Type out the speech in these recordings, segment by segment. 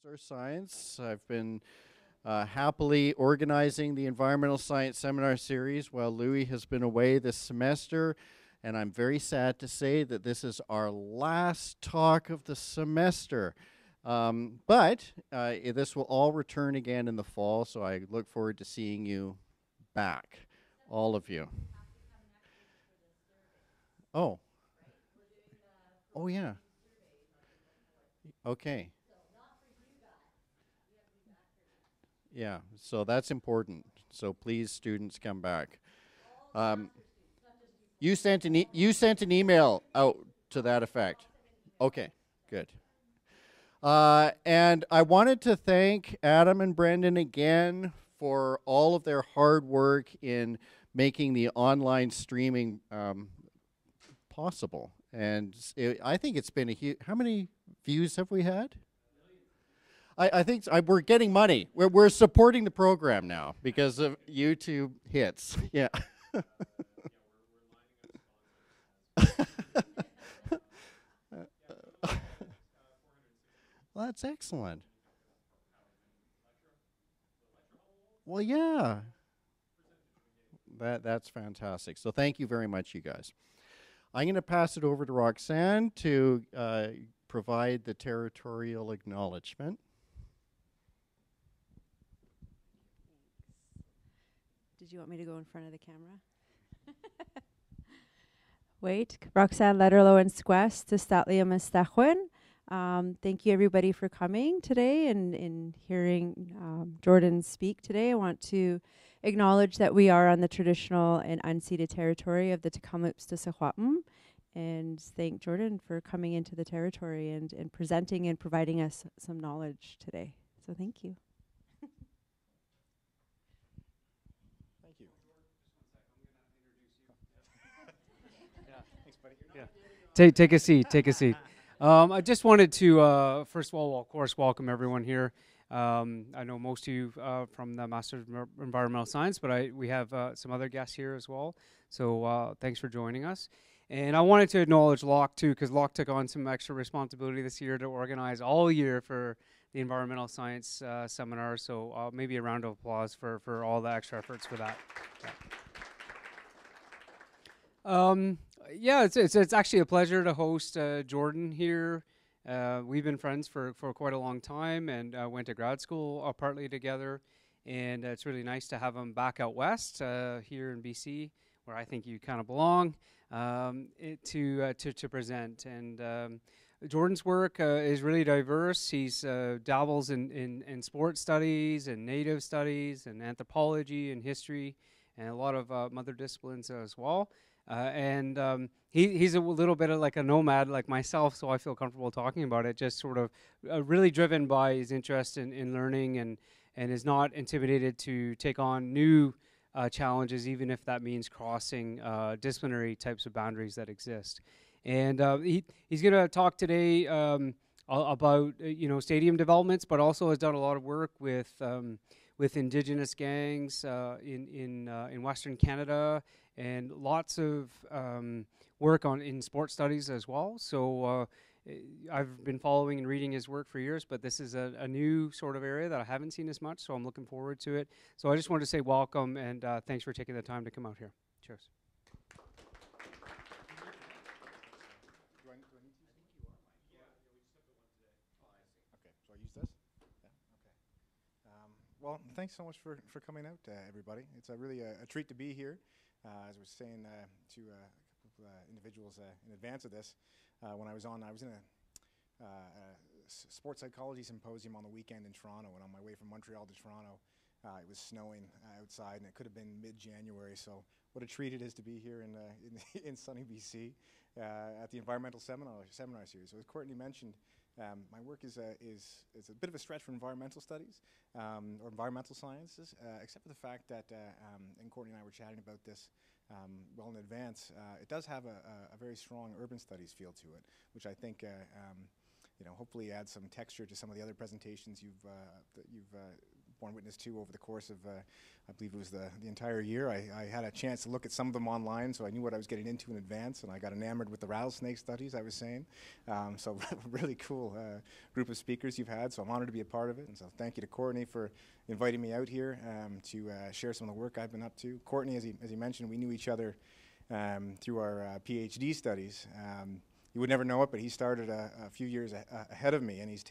Our science. I've been happily organizing the environmental science seminar series while Louis has been away this semester, and I'm very sad to say that this is our last talk of the semester. But this will all return again in the fall, so I look forward to seeing you back, all of you. Oh, oh yeah. Okay. Yeah, so that's important. So please, students, come back. Um, you sent an email out to that effect. Okay, good. And I wanted to thank Adam and Brendan again for all of their hard work in making the online streaming possible. And I think it's been a huge. How many views have we had? I think we're getting money. We're supporting the program now because of YouTube hits. Yeah. Well, that's excellent. Well, yeah. That's fantastic. So thank you very much, you guys. I'm going to pass it over to Roxanne to provide the territorial acknowledgement. Did you want me to go in front of the camera? Wait, Roxanne Letterlow and Squest to Statlia Mestachwin. Thank you everybody for coming today and in hearing Jordan speak today. I want to acknowledge that we are on the traditional and unceded territory of the Tecumloops to Secwepemc, and thank Jordan for coming into the territory and presenting and providing us some knowledge today. So thank you. Thank you. Take a seat. Take a seat. I just wanted to, first of all, of course, welcome everyone here. I know most of you from the Master of Environmental Science, but we have some other guests here as well. So thanks for joining us. And I wanted to acknowledge Locke, too, because Locke took on some extra responsibility this year to organize all year for the Environmental Science Seminar. So maybe a round of applause for all the extra efforts for that. Yeah, it's actually a pleasure to host Jordan here. We've been friends for quite a long time and went to grad school partly together. And it's really nice to have him back out west here in BC, where I think you kind of belong, to present. And Jordan's work is really diverse. He's dabbles in sports studies and native studies and anthropology and history and a lot of other disciplines as well. He's a little bit of like a nomad like myself, so I feel comfortable talking about it, just sort of really driven by his interest in learning and is not intimidated to take on new challenges, even if that means crossing disciplinary types of boundaries that exist. And he's going to talk today about stadium developments, but also has done a lot of work with Indigenous gangs in Western Canada, and lots of work in sports studies as well. So I've been following and reading his work for years, but this is a new sort of area that I haven't seen as much, so I'm looking forward to it. So I just wanted to say welcome, and thanks for taking the time to come out here. Cheers. Okay, so I use this? Yeah, okay. Well, thanks so much for coming out, everybody. It's really a treat to be here. As I was saying to a couple of individuals in advance of this, when I was in a sports psychology symposium on the weekend in Toronto, and on my way from Montreal to Toronto, it was snowing outside, and it could have been mid-January. So what a treat it is to be here in sunny BC at the environmental seminar series. So as Courtney mentioned, my work is a bit of a stretch for environmental studies or environmental sciences, except for the fact that, and Courtney and I were chatting about this well in advance, it does have a very strong urban studies feel to it, which I think hopefully adds some texture to some of the other presentations you've borne witness to over the course of, I believe it was the entire year. I had a chance to look at some of them online, so I knew what I was getting into in advance, and I got enamored with the rattlesnake studies, I was saying. So really cool group of speakers you've had, so I'm honored to be a part of it. And so thank you to Courtney for inviting me out here to share some of the work I've been up to. Courtney, as he mentioned, we knew each other through our PhD studies. You would never know it, but he started a few years ahead of me, and he's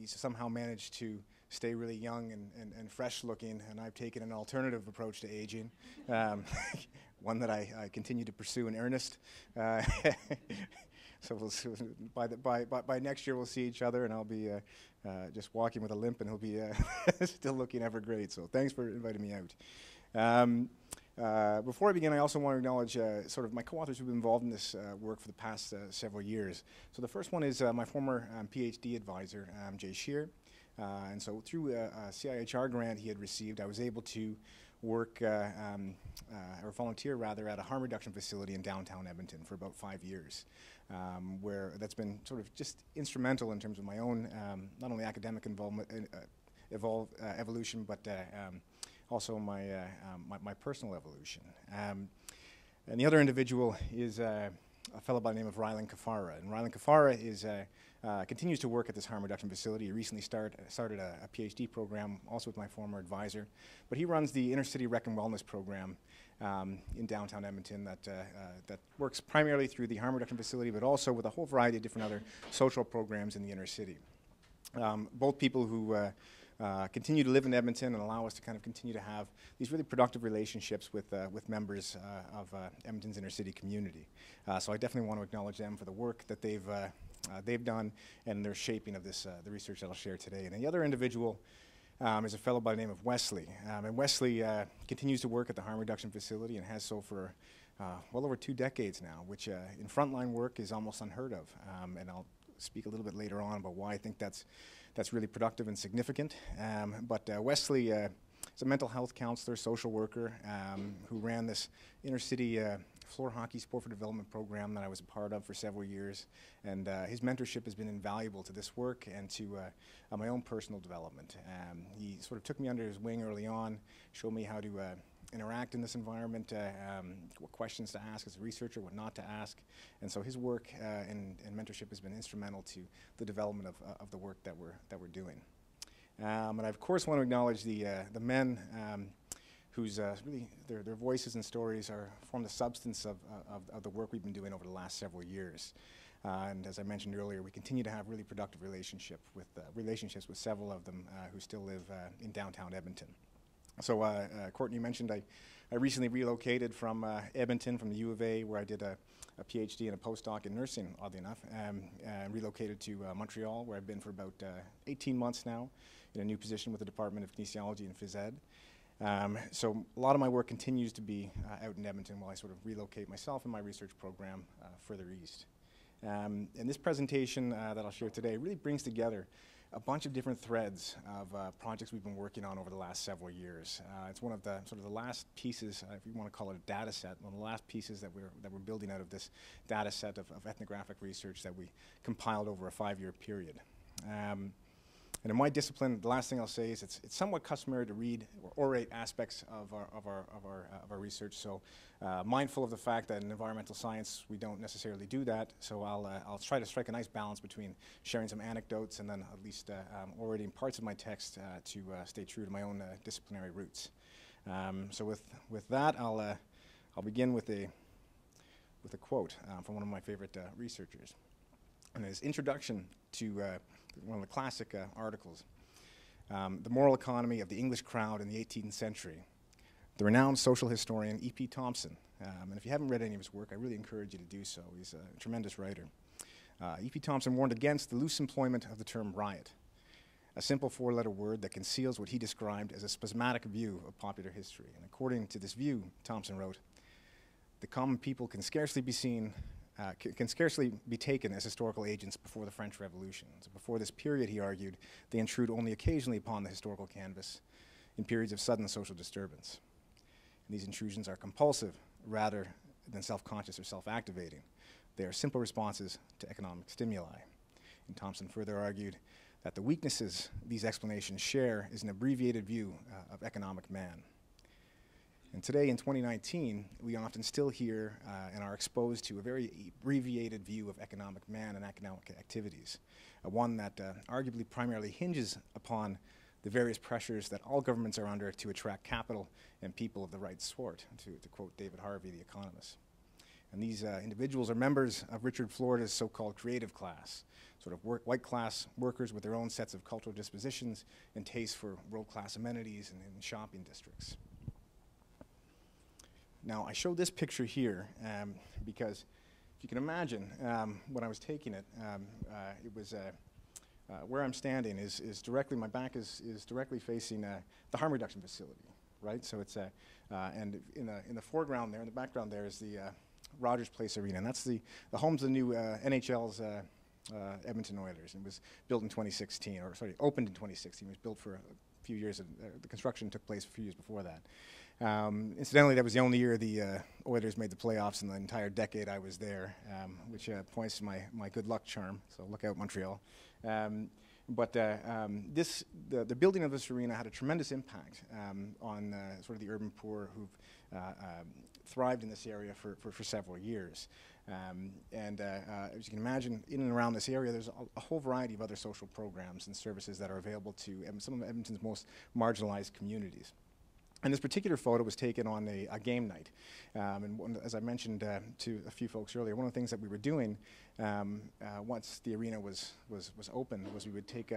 somehow managed to stay really young and fresh looking, and I've taken an alternative approach to aging, one that I continue to pursue in earnest. So by next year we'll see each other, and I'll be just walking with a limp, and he'll be still looking ever great. So thanks for inviting me out. Before I begin, I also want to acknowledge sort of my co-authors who've been involved in this work for the past several years. So the first one is my former PhD advisor, Jay Shear. And so through a CIHR grant he had received, I was able to work, or volunteer rather, at a harm reduction facility in downtown Edmonton for about 5 years, where that's been sort of just instrumental in terms of my own, not only academic involvement, evolution, but also my personal evolution. And the other individual is a fellow by the name of Rylan Kafara. And Rylan Kafara is continues to work at this harm reduction facility. He recently started a PhD program, also with my former advisor. But he runs the Inner City Rec and Wellness program in downtown Edmonton that works primarily through the harm reduction facility, but also with a whole variety of different other social programs in the inner city. Both people who continue to live in Edmonton and allow us to kind of continue to have these really productive relationships with members of Edmonton's inner city community. So I definitely want to acknowledge them for the work that they've done and their shaping of this the research that I'll share today. And the other individual is a fellow by the name of Wesley. And Wesley continues to work at the harm reduction facility and has so for well over 2 decades now, which in frontline work is almost unheard of. And I'll speak a little bit later on about why I think that's really productive and significant. But Wesley is a mental health counselor, social worker, who ran this inner city floor hockey sport for development program that I was a part of for several years. And his mentorship has been invaluable to this work and to my own personal development. He sort of took me under his wing early on, showed me how to interact in this environment, what questions to ask as a researcher, what not to ask. And so his work and mentorship has been instrumental to the development of the work that we're doing. And I of course want to acknowledge the men whose really their voices and stories form the substance of the work we've been doing over the last several years. And as I mentioned earlier, we continue to have really productive relationships with several of them who still live in downtown Edmonton. So Courtney mentioned I recently relocated from Edmonton, from the U of A, where I did a PhD and a postdoc in nursing, oddly enough, and relocated to Montreal, where I've been for about 18 months now, in a new position with the Department of Kinesiology and Phys Ed. So a lot of my work continues to be out in Edmonton while I sort of relocate myself and my research program further east. And this presentation that I'll share today really brings together a bunch of different threads of projects we've been working on over the last several years. It's one of the sort of the last pieces, if you want to call it a data set, one of the last pieces that we're building out of this data set of ethnographic research that we compiled over a 5-year period. And in my discipline, the last thing I'll say is it's somewhat customary to read or orate aspects of our research. So mindful of the fact that in environmental science we don't necessarily do that. So I'll try to strike a nice balance between sharing some anecdotes and then at least orating parts of my text to stay true to my own disciplinary roots. So with that, I'll begin with a quote from one of my favorite researchers. And his introduction to one of the classic articles, The Moral Economy of the English Crowd in the 18th Century, the renowned social historian E.P. Thompson. And if you haven't read any of his work, I really encourage you to do so. He's a tremendous writer. E.P. Thompson warned against the loose employment of the term riot, a simple 4-letter word that conceals what he described as a spasmodic view of popular history. And according to this view, Thompson wrote, the common people can scarcely be taken as historical agents before the French Revolution. So before this period, he argued, they intrude only occasionally upon the historical canvas in periods of sudden social disturbance. And these intrusions are compulsive rather than self-conscious or self-activating. They are simple responses to economic stimuli. And Thompson further argued, that the weaknesses these explanations share is an abbreviated view of economic man. And today in 2019, we often still hear and are exposed to a very abbreviated view of economic man and economic activities, one that arguably primarily hinges upon the various pressures that all governments are under to attract capital and people of the right sort, to quote David Harvey, the economist. And these individuals are members of Richard Florida's so-called creative class, sort of white class workers with their own sets of cultural dispositions and tastes for world-class amenities and shopping districts. Now, I show this picture here because if you can imagine, when I was taking it, it was where I'm standing is directly, my back is directly facing the harm reduction facility, right? So it's, and in the foreground there, in the background there is the Rogers Place Arena, and that's the home's the new NHL's Edmonton Oilers, and was built in 2016, or sorry, opened in 2016. It was built for a few years, the construction took place a few years before that. Incidentally, that was the only year the Oilers made the playoffs in the entire decade I was there, which points to my good luck charm, so look out Montreal. But the building of this arena had a tremendous impact on sort of the urban poor who've thrived in this area for several years. And as you can imagine, in and around this area, there's a whole variety of other social programs and services that are available to some of Edmonton's most marginalized communities. And this particular photo was taken on a game night. And as I mentioned to a few folks earlier, one of the things that we were doing once the arena was open was we would take,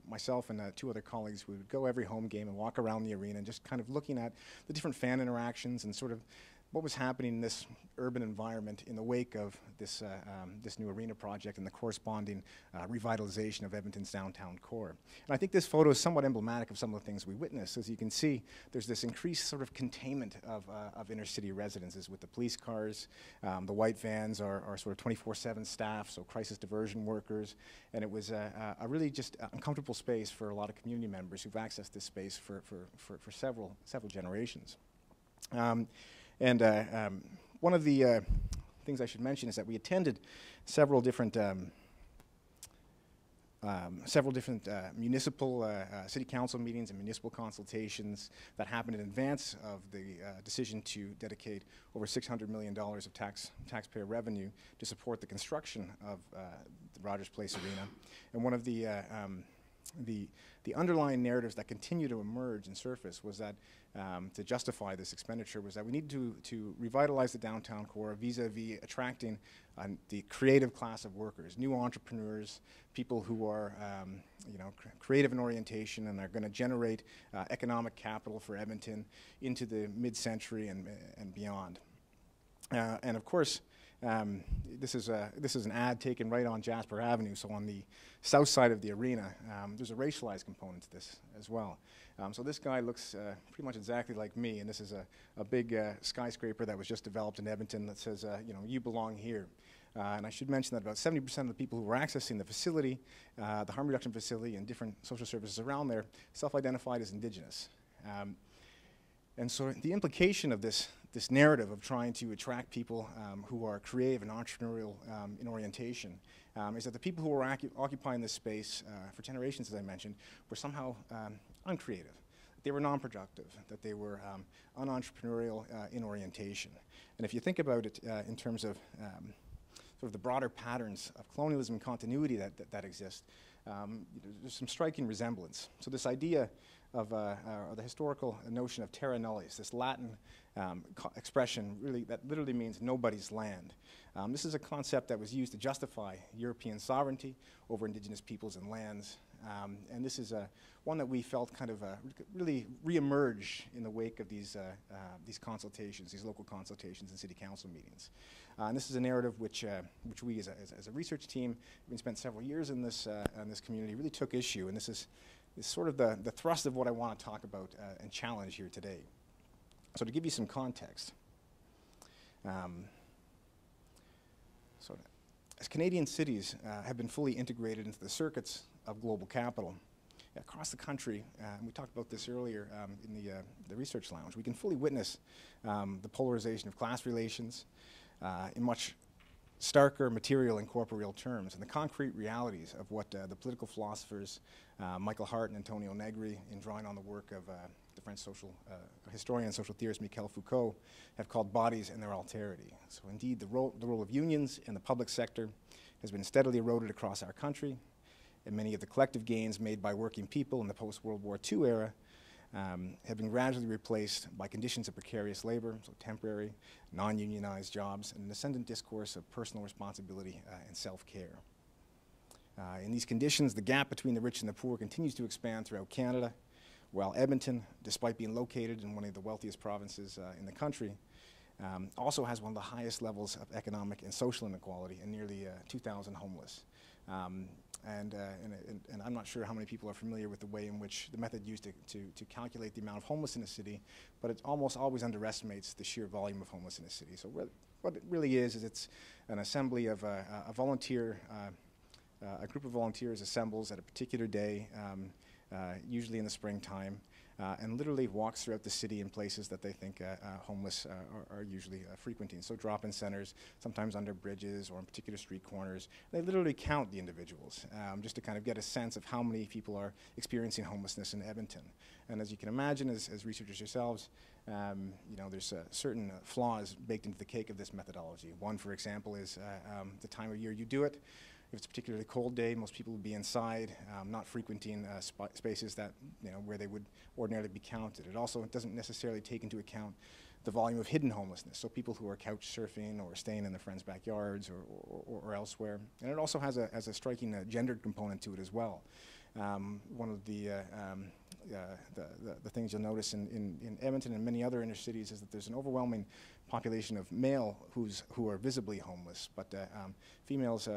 myself and two other colleagues, we would go every home game and walk around the arena and just kind of looking at the different fan interactions and sort of what was happening in this urban environment in the wake of this new arena project and the corresponding revitalization of Edmonton's downtown core. And I think this photo is somewhat emblematic of some of the things we witnessed. As you can see, there's this increased sort of containment of inner city residences with the police cars. The white vans are sort of 24/7 staff, so crisis diversion workers. And it was a really just uncomfortable space for a lot of community members who've accessed this space for several generations. And one of the things I should mention is that we attended several different municipal city council meetings and municipal consultations that happened in advance of the decision to dedicate over $600 million of taxpayer revenue to support the construction of the Rogers Place Arena. And one of the underlying narratives that continue to emerge and surface was that to justify this expenditure was that we need to revitalize the downtown core vis-a-vis attracting the creative class of workers, new entrepreneurs, people who are creative in orientation and are going to generate economic capital for Edmonton into the mid-century and beyond. And of course, this is an ad taken right on Jasper Avenue, so on the south side of the arena. There's a racialized component to this as well. So this guy looks pretty much exactly like me, and this is a big skyscraper that was just developed in Edmonton that says, you belong here. And I should mention that about 70% of the people who were accessing the facility, the harm reduction facility and different social services around there, self-identified as Indigenous. And so the implication of this narrative of trying to attract people who are creative and entrepreneurial in orientation is that the people who were occupying this space for generations, as I mentioned, were somehow uncreative. They were non-productive, that they were unentrpreneurial in orientation. And if you think about it in terms of sort of the broader patterns of colonialism and continuity that exist, there's some striking resemblance. So this idea of the historical notion of terra nullius, this Latin expression that literally means nobody's land. This is a concept that was used to justify European sovereignty over Indigenous peoples and lands. And this is one that we felt kind of really re-emerge in the wake of these consultations, these local consultations and city council meetings. And this is a narrative which we as a research team, having spent several years in this community, really took issue. And this is sort of the thrust of what I want to talk about and challenge here today. So to give you some context, as Canadian cities have been fully integrated into the circuits of global capital across the country, and we talked about this earlier in the research lounge, we can fully witness the polarization of class relations in much starker material and corporeal terms and the concrete realities of what the political philosophers Michael Hart and Antonio Negri, in drawing on the work of the French social historian and social theorist Michel Foucault, have called bodies and their alterity. So indeed, the role of unions in the public sector has been steadily eroded across our country, and many of the collective gains made by working people in the post-World War II era have been gradually replaced by conditions of precarious labor, so temporary, non-unionized jobs, and an ascendant discourse of personal responsibility and self-care. In these conditions, the gap between the rich and the poor continues to expand throughout Canada, while Edmonton, despite being located in one of the wealthiest provinces in the country, also has one of the highest levels of economic and social inequality, and nearly 2,000 homeless. And I'm not sure how many people are familiar with the way in which the method used to calculate the amount of homeless in a city, but it almost always underestimates the sheer volume of homeless in a city. So what it really is it's an assembly of a group of volunteers assembles at a particular day, usually in the springtime, and literally walks throughout the city in places that they think homeless are usually frequenting. So drop-in centers, sometimes under bridges or in particular street corners. They literally count the individuals just to kind of get a sense of how many people are experiencing homelessness in Edmonton. And as you can imagine, as researchers yourselves, there's certain flaws baked into the cake of this methodology. One, for example, is the time of year you do it. If it's a particularly cold day, most people will be inside, not frequenting spaces that, where they would ordinarily be counted. It also doesn't necessarily take into account the volume of hidden homelessness, so people who are couch surfing or staying in their friends' backyards or elsewhere. And it also has a striking gendered component to it as well. One of the things you'll notice in Edmonton and many other inner cities is that there's an overwhelming population of male who are visibly homeless, but females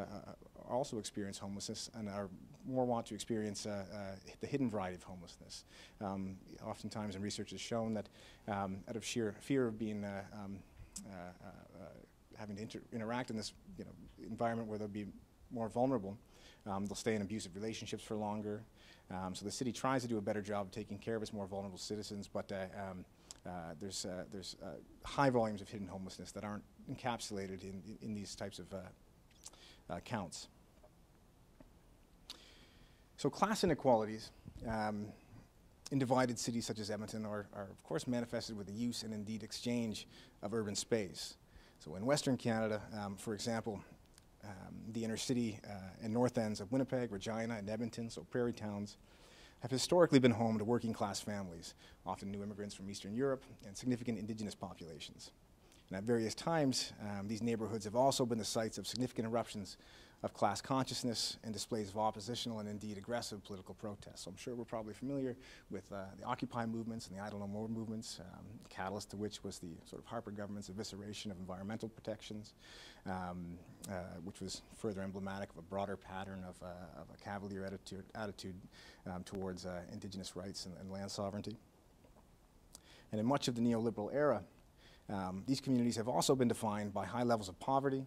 also experience homelessness and are more wont to experience the hidden variety of homelessness. Oftentimes, in research has shown that out of sheer fear of being having to interact in this environment where they'll be more vulnerable, they'll stay in abusive relationships for longer. So the city tries to do a better job of taking care of its more vulnerable citizens, but there's high volumes of hidden homelessness that aren't encapsulated in these types of counts. So class inequalities in divided cities such as Edmonton are of course manifested with the use and indeed exchange of urban space. So in Western Canada, for example, the inner city and north ends of Winnipeg, Regina, and Edmonton, so prairie towns, have historically been home to working class families, often new immigrants from Eastern Europe, and significant Indigenous populations. And at various times, these neighborhoods have also been the sites of significant eruptions of class consciousness and displays of oppositional and indeed aggressive political protests. So I'm sure we're probably familiar with the Occupy movements and the Idle No More movements, catalyst to which was the sort of Harper government's evisceration of environmental protections, which was further emblematic of a broader pattern of a cavalier attitude towards Indigenous rights and land sovereignty. And in much of the neoliberal era, these communities have also been defined by high levels of poverty,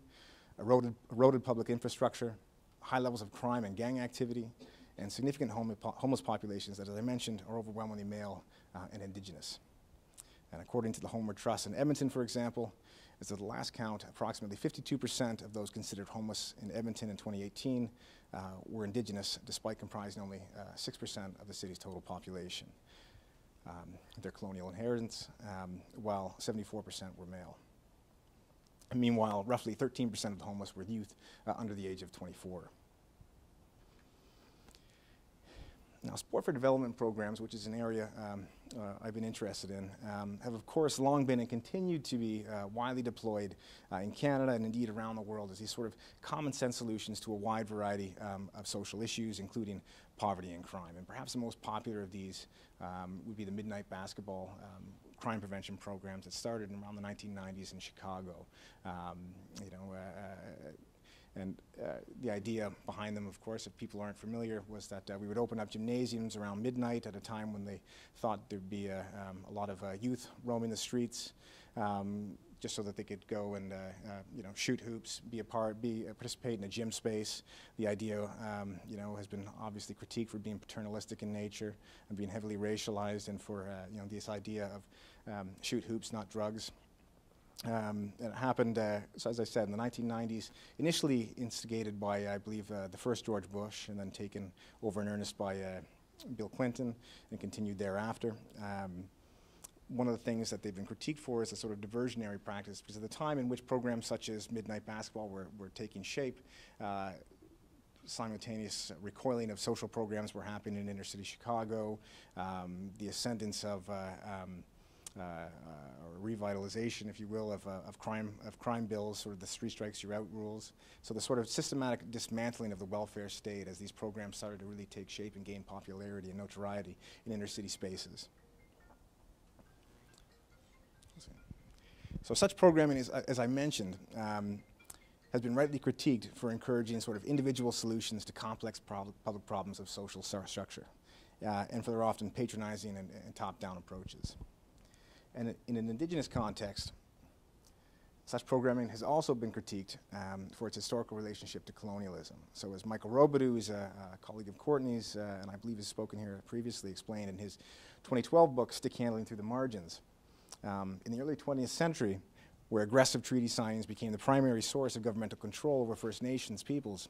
eroded public infrastructure, high levels of crime and gang activity, and significant homeless populations that, as I mentioned, are overwhelmingly male and Indigenous. And according to the Homeward Trust in Edmonton, for example, as of the last count, approximately 52% of those considered homeless in Edmonton in 2018 were Indigenous, despite comprising only 6% of the city's total population. Their colonial inheritance, while 74% were male. And meanwhile, roughly 13% of the homeless were youth under the age of 24. Now, sport for development programs, which is an area I've been interested in, have of course long been and continue to be widely deployed in Canada and indeed around the world as these sort of common sense solutions to a wide variety of social issues, including poverty and crime. And perhaps the most popular of these would be the Midnight Basketball crime prevention programs that started around the 1990s in Chicago. The idea behind them, of course, if people aren't familiar, was that we would open up gymnasiums around midnight at a time when they thought there'd be a lot of youth roaming the streets, just so that they could go and shoot hoops, participate in a gym space. The idea, has been obviously critiqued for being paternalistic in nature and being heavily racialized, and for this idea of shoot hoops, not drugs. It happened, so as I said, in the 1990s, initially instigated by, I believe, the first George Bush, and then taken over in earnest by Bill Clinton, and continued thereafter. One of the things that they've been critiqued for is a sort of diversionary practice, because at the time in which programs such as Midnight Basketball were taking shape, simultaneous recoiling of social programs were happening in inner city Chicago, the ascendance of or revitalization, if you will, of crime bills, sort of the three strikes you're out rules. So the sort of systematic dismantling of the welfare state as these programs started to really take shape and gain popularity and notoriety in inner city spaces. So such programming, as I mentioned, has been rightly critiqued for encouraging sort of individual solutions to complex public problems of social structure, and for their often patronizing and top-down approaches. And in an Indigenous context, such programming has also been critiqued for its historical relationship to colonialism. So as Michael Robidoux, who's a colleague of Courtney's, and I believe has spoken here previously, explained in his 2012 book, Stick Handling Through the Margins, in the early 20th century, where aggressive treaty signings became the primary source of governmental control over First Nations peoples,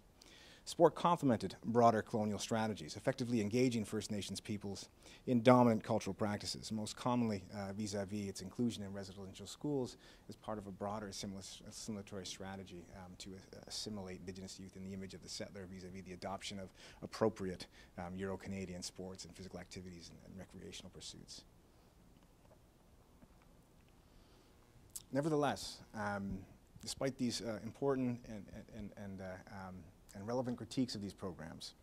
sport complemented broader colonial strategies, effectively engaging First Nations peoples in dominant cultural practices, most commonly vis-a-vis its inclusion in residential schools as part of a broader assimilatory strategy to assimilate Indigenous youth in the image of the settler vis-a-vis the adoption of appropriate Euro-Canadian sports and physical activities and recreational pursuits. Nevertheless, despite these important and relevant critiques of these programs,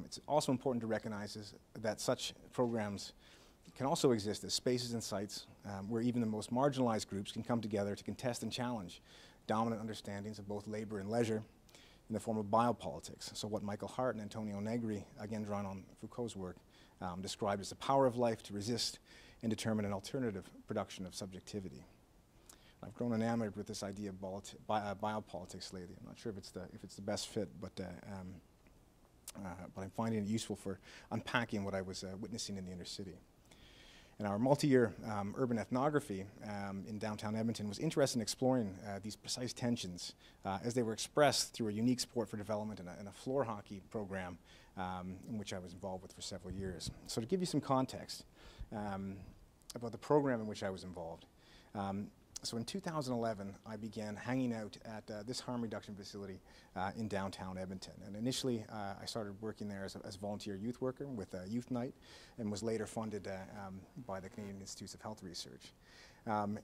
it's also important to recognize that such programs can also exist as spaces and sites where even the most marginalized groups can come together to contest and challenge dominant understandings of both labor and leisure in the form of biopolitics. So what Michael Hart and Antonio Negri, again drawn on Foucault's work, described as the power of life to resist and determine an alternative production of subjectivity. I've grown enamored with this idea of biopolitics lately. I'm not sure if it's the best fit, but I'm finding it useful for unpacking what I was witnessing in the inner city. And our multi-year urban ethnography in downtown Edmonton was interested in exploring these precise tensions as they were expressed through a unique sport for development and a floor hockey program in which I was involved with for several years. So to give you some context about the program in which I was involved, so in 2011, I began hanging out at this harm reduction facility in downtown Edmonton. And initially, I started working there as a volunteer youth worker with Youth Night, and was later funded by the Canadian Institutes of Health Research. One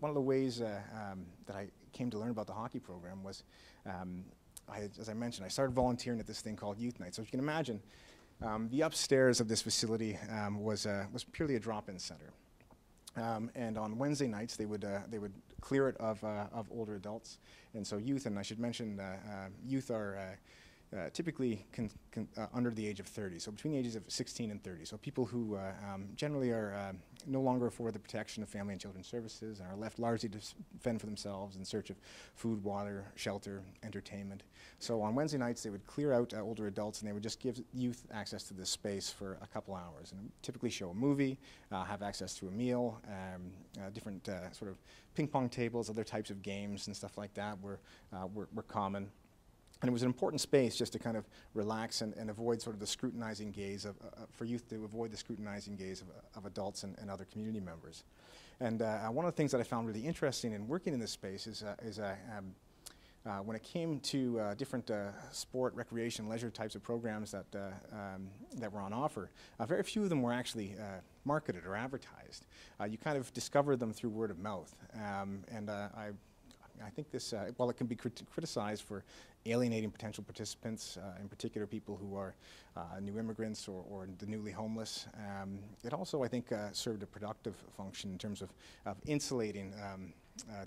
of the ways that I came to learn about the hockey program was, as I mentioned, I started volunteering at this thing called Youth Night. So if you can imagine, the upstairs of this facility was purely a drop-in center. And on Wednesday nights, they would clear it of older adults, and so youth. And I should mention, youth are typically under the age of 30, so between the ages of 16 and 30. So people who generally are no longer afford the protection of family and children's services and are left largely to fend for themselves in search of food, water, shelter, entertainment. So on Wednesday nights, they would clear out older adults, and they would just give youth access to this space for a couple hours, and typically show a movie, have access to a meal, different sort of ping pong tables, other types of games and stuff like that were common. And it was an important space just to kind of relax and avoid sort of the scrutinizing gaze for youth to avoid the scrutinizing gaze of adults and other community members. And one of the things that I found really interesting in working in this space is when it came to different sport, recreation, leisure types of programs that were on offer, very few of them were actually marketed or advertised. You kind of discover them through word of mouth. I think this, while it can be criticized for alienating potential participants, in particular people who are new immigrants or the newly homeless, it also, I think, served a productive function in terms of insulating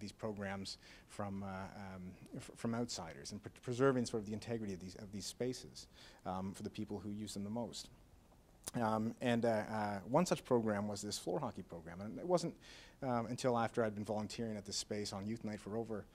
these programs from outsiders and preserving sort of the integrity of these spaces for the people who use them the most. One such program was this floor hockey program, and it wasn't until after I'd been volunteering at this space on Youth Night for over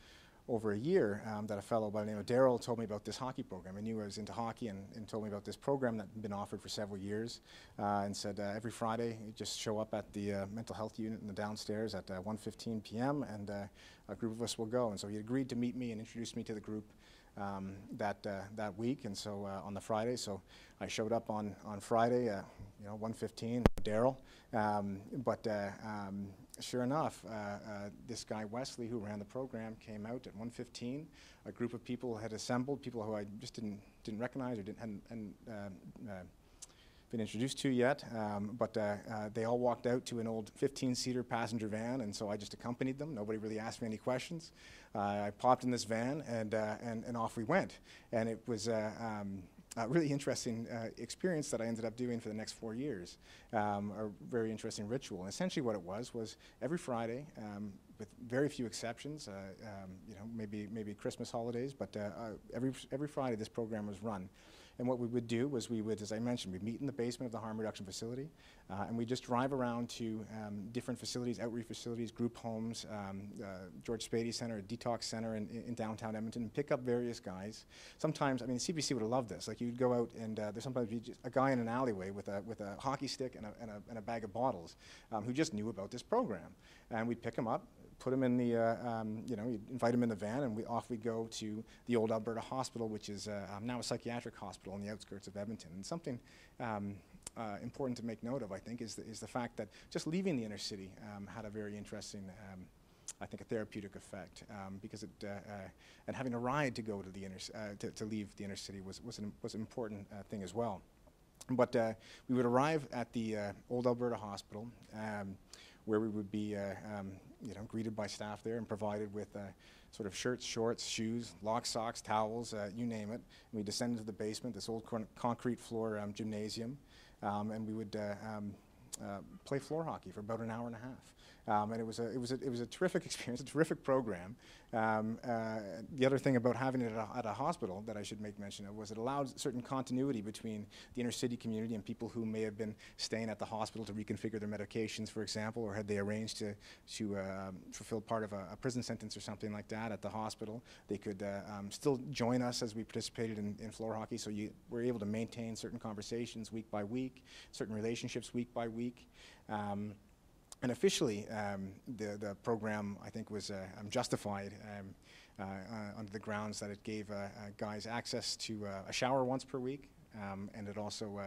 over a year that a fellow by the name of Daryl told me about this hockey program. He knew I was into hockey and told me about this program that had been offered for several years and said every Friday you just show up at the mental health unit in the downstairs at 1:15 p.m. and a group of us will go. And so he agreed to meet me and introduce me to the group that week, and so on the Friday. So I showed up on Friday, 1:15, Daryl. But sure enough, this guy Wesley, who ran the program, came out at 1:15. A group of people had assembled, people who I just didn't recognize or hadn't been introduced to yet, but they all walked out to an old 15-seater passenger van, and so I just accompanied them. Nobody really asked me any questions. I popped in this van, and off we went. And it was a really interesting experience that I ended up doing for the next 4 years, a very interesting ritual. And essentially what it was every Friday, with very few exceptions, maybe Christmas holidays, but every Friday this program was run. And what we would do was we would, as I mentioned, we'd meet in the basement of the harm reduction facility, and we'd just drive around to different facilities, outreach facilities, group homes, George Spady Center, a detox center in downtown Edmonton, and pick up various guys. Sometimes, I mean, CBC would have loved this. Like, you'd go out and there's sometimes be just a guy in an alleyway with a hockey stick and a bag of bottles who just knew about this program. And we'd pick him up, put him in the, you'd invite him in the van, and off we go to the old Alberta Hospital, which is now a psychiatric hospital on the outskirts of Edmonton. And something important to make note of, I think, is the fact that just leaving the inner city had a very interesting, I think, a therapeutic effect, because it, and having a ride to go to the to leave the inner city was an important thing as well. But we would arrive at the old Alberta Hospital, where we would be greeted by staff there and provided with sort of shirts, shorts, shoes, lock socks, towels, you name it. And we descended to the basement, this old concrete floor gymnasium, and we would play floor hockey for about an hour and a half. And it was a terrific experience, a terrific program. The other thing about having it at a hospital that I should make mention of was it allowed certain continuity between the inner city community and people who may have been staying at the hospital to reconfigure their medications, for example, or had they arranged to fulfill part of a prison sentence or something like that at the hospital. They could still join us as we participated in floor hockey, so you were able to maintain certain conversations week by week, certain relationships week by week. And officially, the program, I think, was justified under the grounds that it gave guys access to a shower once per week, and it also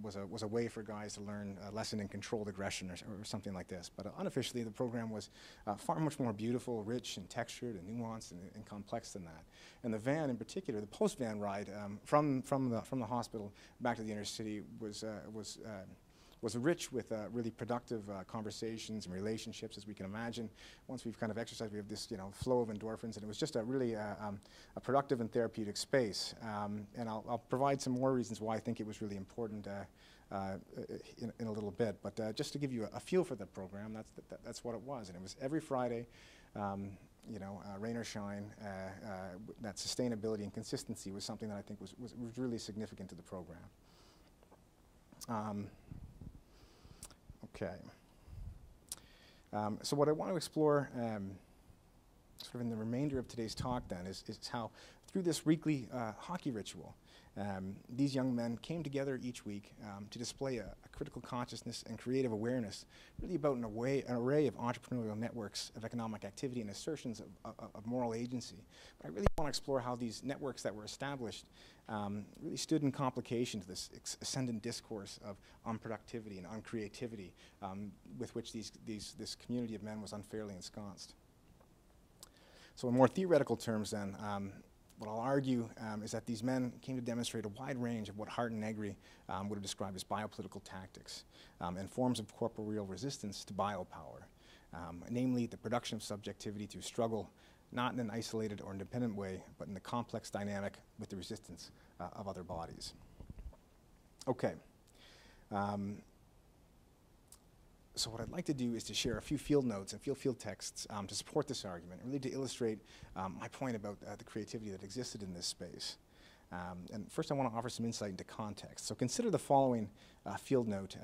was a way for guys to learn a lesson in controlled aggression or something like this. But unofficially, the program was far much more beautiful, rich, and textured, and nuanced, and complex than that. And the van, in particular, the post-van ride from the hospital back to the inner city was rich with really productive conversations and relationships, as we can imagine. Once we've kind of exercised, we have this flow of endorphins, and it was just a really a productive and therapeutic space. And I'll provide some more reasons why I think it was really important in a little bit. But just to give you a feel for the program, that's what it was. And it was every Friday, rain or shine. That sustainability and consistency was something that I think was really significant to the program. Okay. So what I want to explore sort of in the remainder of today's talk then is how through this weekly hockey ritual, these young men came together each week to display a critical consciousness and creative awareness really about an array of entrepreneurial networks of economic activity and assertions of moral agency. But I really want to explore how these networks that were established really stood in complication to this ascendant discourse of unproductivity and uncreativity with which this community of men was unfairly ensconced. So in more theoretical terms then, what I'll argue is that these men came to demonstrate a wide range of what Hart and Negri would have described as biopolitical tactics and forms of corporeal resistance to biopower, namely the production of subjectivity through struggle, not in an isolated or independent way, but in the complex dynamic with the resistance of other bodies. Okay. So what I'd like to do is to share a few field notes and field texts to support this argument, really to illustrate my point about the creativity that existed in this space. And first I want to offer some insight into context. So consider the following field note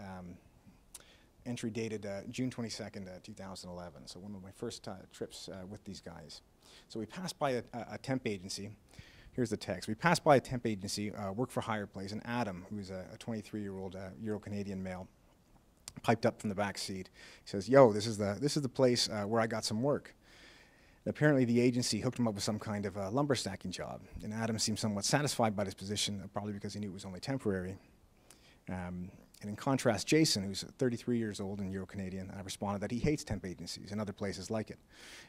entry dated June 22nd, 2011. So one of my first trips with these guys. So we passed by a temp agency. Here's the text. We passed by a temp agency, work for hire place, and Adam, who's a 23-year-old Euro-Canadian male, piped up from the back seat. He says, "Yo, this is the place where I got some work." And apparently the agency hooked him up with some kind of lumber stacking job, and Adam seemed somewhat satisfied by this position, probably because he knew it was only temporary. And in contrast, Jason, who's 33 years old and Euro-Canadian, responded that he hates temp agencies and other places like it.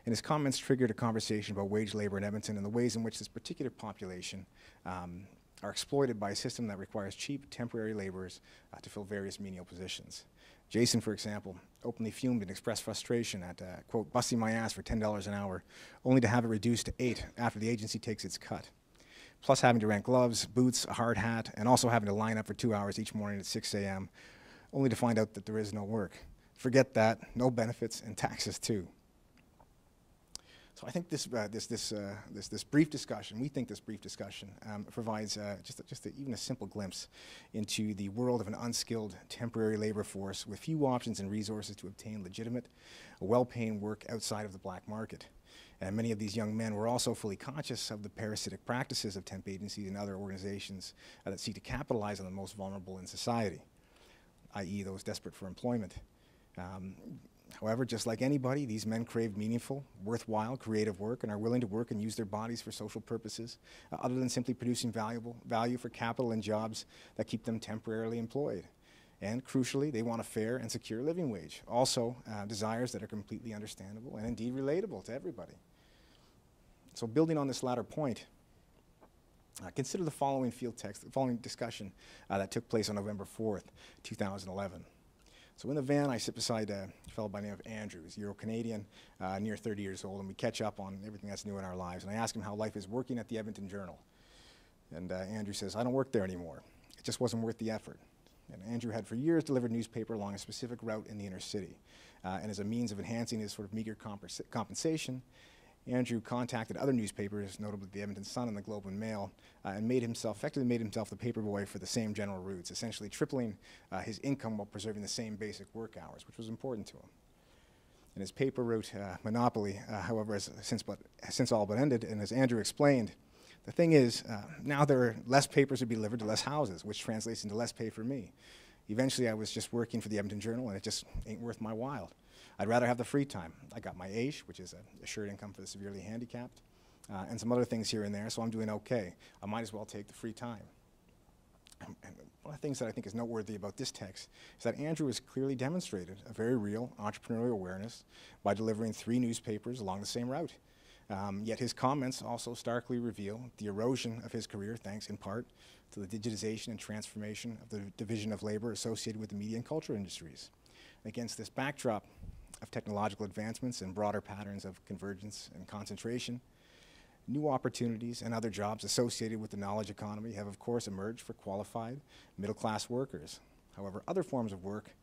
And his comments triggered a conversation about wage labor in Edmonton and the ways in which this particular population are exploited by a system that requires cheap temporary laborers to fill various menial positions. Jason, for example, openly fumed and expressed frustration at, quote, busting my ass for $10 an hour, only to have it reduced to $8 after the agency takes its cut. Plus having to rent gloves, boots, a hard hat, and also having to line up for 2 hours each morning at 6 a.m., only to find out that there is no work. Forget that, no benefits, and taxes too. So I think this brief discussion, we think this brief discussion provides even a simple glimpse into the world of an unskilled temporary labor force with few options and resources to obtain legitimate, well-paying work outside of the black market. And many of these young men were also fully conscious of the parasitic practices of temp agencies and other organizations that seek to capitalize on the most vulnerable in society, i.e. those desperate for employment. However, just like anybody, these men crave meaningful, worthwhile, creative work and are willing to work and use their bodies for social purposes, other than simply producing value for capital and jobs that keep them temporarily employed. And crucially, they want a fair and secure living wage. Also, desires that are completely understandable and indeed relatable to everybody. So building on this latter point, consider the following field text, the following discussion that took place on November 4th, 2011. So in the van, I sit beside a fellow by the name of Andrew. He's Euro-Canadian, near 30 years old, and we catch up on everything that's new in our lives. And I ask him how life is working at the Edmonton Journal. And Andrew says, "I don't work there anymore. It just wasn't worth the effort." And Andrew had for years delivered newspaper along a specific route in the inner city. And as a means of enhancing his sort of meager compensation, Andrew contacted other newspapers, notably the Edmonton Sun and the Globe and Mail, and effectively made himself the paperboy for the same general routes, essentially tripling his income while preserving the same basic work hours, which was important to him. And his paper route monopoly, however, has since all but ended, and as Andrew explained, the thing is, now there are less papers to be delivered to less houses, which translates into less pay for me. Eventually, I was just working for the Edmonton Journal, and it just ain't worth my while. I'd rather have the free time. I got my AISH, which is a assured income for the severely handicapped, and some other things here and there, so I'm doing okay. I might as well take the free time. And one of the things that I think is noteworthy about this text is that Andrew has clearly demonstrated a very real entrepreneurial awareness by delivering 3 newspapers along the same route. Yet his comments also starkly reveal the erosion of his career, thanks in part to the digitization and transformation of the division of labor associated with the media and culture industries. Against this backdrop of technological advancements and broader patterns of convergence and concentration, new opportunities and other jobs associated with the knowledge economy have, of course, emerged for qualified middle-class workers. However, other forms of work,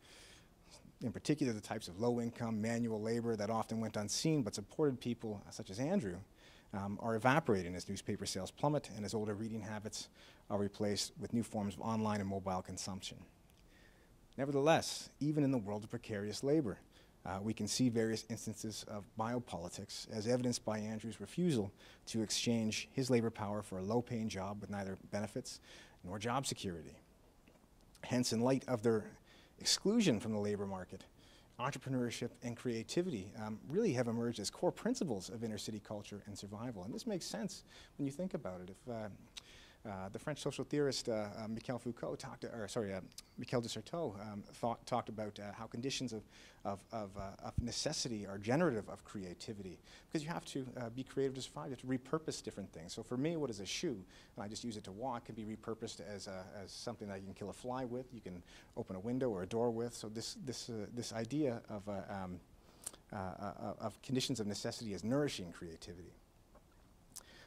in particular the types of low-income manual labor that often went unseen but supported people such as Andrew, are evaporating as newspaper sales plummet and as older reading habits are replaced with new forms of online and mobile consumption. Nevertheless, even in the world of precarious labor, we can see various instances of biopolitics as evidenced by Andrew's refusal to exchange his labor power for a low-paying job with neither benefits nor job security. Hence, in light of their exclusion from the labor market, entrepreneurship and creativity really have emerged as core principles of inner-city culture and survival. And this makes sense when you think about it. If the French social theorist Michel de Certeau talked about how conditions of necessity are generative of creativity, because you have to be creative to survive. You have to repurpose different things. So for me, what is a shoe? And I just use it to walk. Can be repurposed as something that you can kill a fly with. You can open a window or a door with. So this idea of conditions of necessity as nourishing creativity.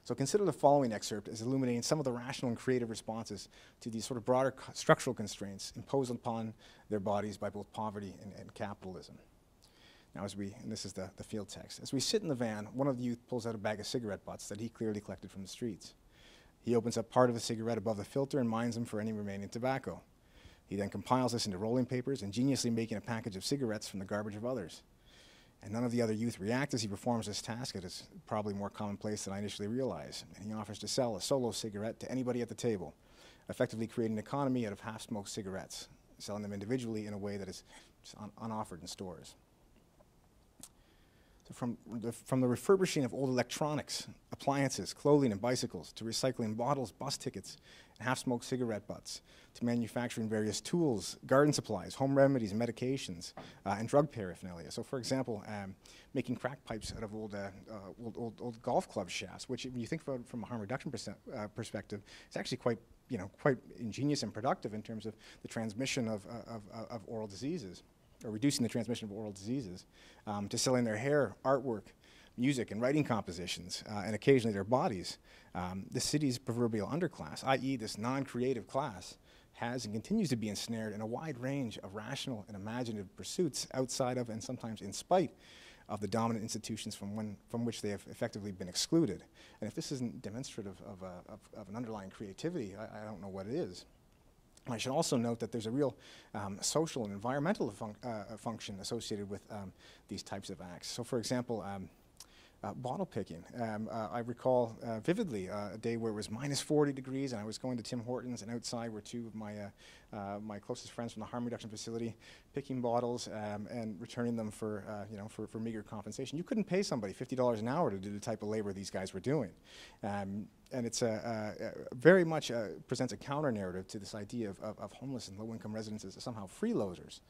So consider the following excerpt as illuminating some of the rational and creative responses to these sort of broader structural constraints imposed upon their bodies by both poverty and capitalism. Now and this is the field text. As we sit in the van, one of the youth pulls out a bag of cigarette butts that he clearly collected from the streets. He opens up part of the cigarette above the filter and mines them for any remaining tobacco. He then compiles this into rolling papers, ingeniously making a package of cigarettes from the garbage of others. And none of the other youth react as he performs this task. It is probably more commonplace than I initially realized. And he offers to sell a solo cigarette to anybody at the table, effectively creating an economy out of half-smoked cigarettes, selling them individually in a way that is unoffered in stores. So from the refurbishing of old electronics, appliances, clothing, and bicycles, to recycling bottles, bus tickets, and half-smoked cigarette butts, to manufacturing various tools, garden supplies, home remedies, medications, and drug paraphernalia. So, for example, making crack pipes out of old golf club shafts, which, when you think about it from a harm reduction perspective, it's actually quite ingenious and productive in terms of the transmission of oral diseases, or reducing the transmission of oral diseases, to selling their hair, artwork, music, and writing compositions, and occasionally their bodies. The city's proverbial underclass, i.e. this non-creative class, has and continues to be ensnared in a wide range of rational and imaginative pursuits outside of, and sometimes in spite of, the dominant institutions from which they have effectively been excluded. And if this isn't demonstrative of an underlying creativity, I don't know what it is. I should also note that there's a real social and environmental function associated with these types of acts. So, for example, bottle picking. I recall vividly a day where it was minus 40 degrees, and I was going to Tim Hortons, and outside were two of my closest friends from the harm reduction facility, picking bottles and returning them for meager compensation. You couldn't pay somebody $50 an hour to do the type of labor these guys were doing. And it's very much presents a counter-narrative to this idea of homeless and low-income residents as somehow freeloaders.